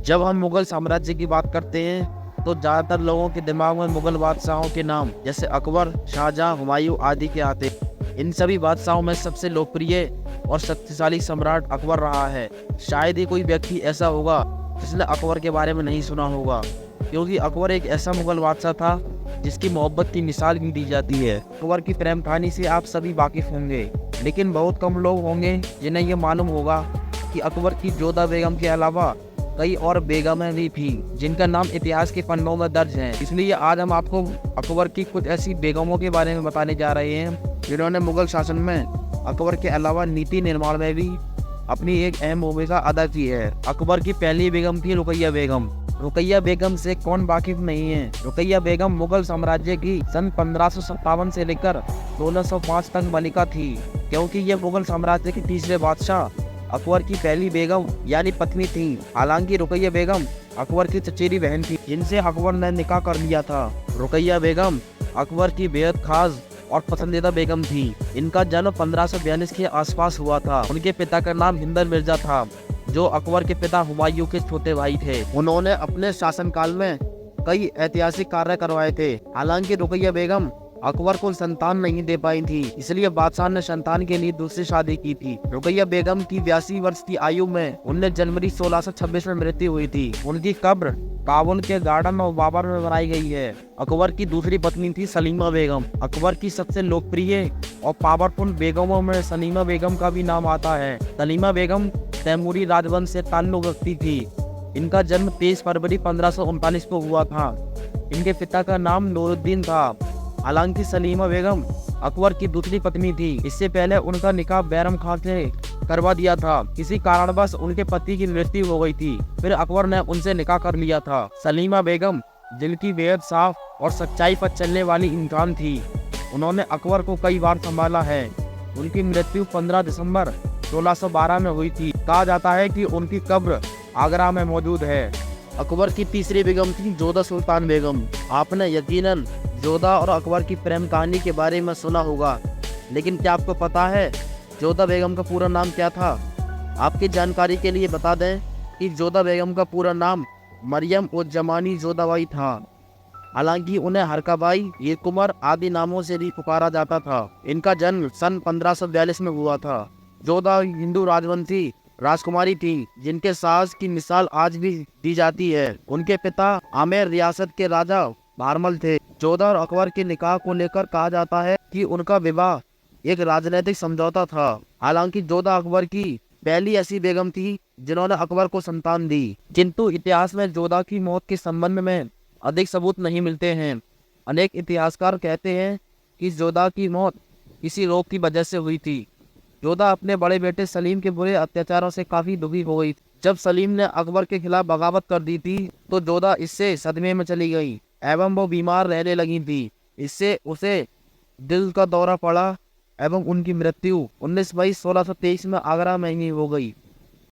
जब हम मुगल साम्राज्य की बात करते हैं तो ज़्यादातर लोगों के दिमाग में मुगल बादशाहों के नाम जैसे अकबर, शाहजहां, हुमायूं आदि के आते हैं। इन सभी बादशाहों में सबसे लोकप्रिय और शक्तिशाली सम्राट अकबर रहा है। शायद ही कोई व्यक्ति ऐसा होगा जिसने अकबर के बारे में नहीं सुना होगा, क्योंकि अकबर एक ऐसा मुगल बादशाह था जिसकी मोहब्बत की मिसाल भी दी जाती है। अकबर की प्रेम कहानी से आप सभी वाकिफ होंगे, लेकिन बहुत कम लोग होंगे जिन्हें यह मालूम होगा कि अकबर की जोधा बेगम के अलावा कई और बेगमें भी थी जिनका नाम इतिहास के पन्नों में दर्ज है। इसलिए आज हम आपको अकबर की कुछ ऐसी बेगमों के बारे में बताने जा रहे हैं जिन्होंने मुगल शासन में अकबर के अलावा नीति निर्माण में भी अपनी एक अहम भूमिका अदा की है। अकबर की पहली बेगम थी रुकैया बेगम। रुकैया बेगम से कौन वाकिफ नहीं है। रुकैया बेगम मुगल साम्राज्य की सन 1557 से लेकर 1605 तक मलिका थी, क्योंकि यह मुगल साम्राज्य के तीसरे बादशाह अकबर की पहली बेगम यानी पत्नी थी। हालांकि रुकैया बेगम अकबर की चचेरी बहन थी जिनसे अकबर ने निकाह कर लिया था। रुकैया बेगम अकबर की बेहद खास और पसंदीदा बेगम थी। इनका जन्म 1542 के आसपास हुआ था। उनके पिता का नाम हिंदर मिर्जा था, जो अकबर के पिता हुमायूं के छोटे भाई थे। उन्होंने अपने शासनकाल में कई ऐतिहासिक कार्य करवाए थे। हालांकि रुकैया बेगम अकबर को संतान नहीं दे पाई थी, इसलिए बादशाह ने संतान के लिए दूसरी शादी की थी। रुकैया बेगम की 82 वर्ष की आयु में 19 जनवरी 1626 में मृत्यु हुई थी। उनकी कब्र काबुल के गार्डन ऑफ बाबर में बनाई गई है। अकबर की दूसरी पत्नी थी सलीमा बेगम। अकबर की सबसे लोकप्रिय और पावरफुल बेगमों में सलीमा बेगम का भी नाम आता है। सलीमा बेगम तैमूरी राजवंश से ताल्लुक रखती थी। इनका जन्म 23 फरवरी 1539 को हुआ था। इनके पिता का नाम नूरुद्दीन था। हालांकि सलीमा बेगम अकबर की दूसरी पत्नी थी। इससे पहले उनका निकाह बैरम खान से करवा दिया था। किसी कारणवश उनके पति की मृत्यु हो गई थी, फिर अकबर ने उनसे निकाह कर लिया था। सलीमा बेगम दिल की बेहद साफ और सच्चाई पर चलने वाली इंसान थी। उन्होंने अकबर को कई बार संभाला है। उनकी मृत्यु 15 दिसंबर 1612 में हुई थी। कहा जाता है कि उनकी कब्र आगरा में मौजूद है। अकबर की तीसरी बेगम थी जोधा सुल्तान बेगम। आपने यकीनन जोधा और अकबर की प्रेम कहानी के बारे में सुना होगा, लेकिन क्या आपको पता है जोधा बेगम का पूरा नाम क्या था? आपकी जानकारी के लिए बता दें कि जोधा बेगम का पूरा नाम मरियम उज जमानी जोधाबाई था। हालांकि उन्हें हरकाबाई, ये कुमार आदि नामों से भी पुकारा जाता था। इनका जन्म सन 1542 में हुआ था। जोधा हिंदू राजवंशी राजकुमारी थी जिनके साहस की मिसाल आज भी दी जाती है। उनके पिता आमेर रियासत के राजा भारमल थे। जोधा और अकबर के निकाह को लेकर कहा जाता है कि उनका विवाह एक राजनीतिक समझौता था। हालांकि जोधा अकबर की पहली ऐसी बेगम थी जिन्होंने अकबर को संतान दी, किंतु इतिहास में जोधा की मौत के संबंध में अधिक सबूत नहीं मिलते हैं। अनेक इतिहासकार कहते हैं कि जोधा की मौत किसी रोग की वजह से हुई थी। जोधा अपने बड़े बेटे सलीम के बुरे अत्याचारों से काफी दुखी हो गई। जब सलीम ने अकबर के खिलाफ बगावत कर दी थी तो जोधा इससे सदमे में चली गई एवं वो बीमार रहने लगी थी। इससे उसे दिल का दौरा पड़ा एवं उनकी मृत्यु 19 मई 1623 में आगरा में ही हो गई।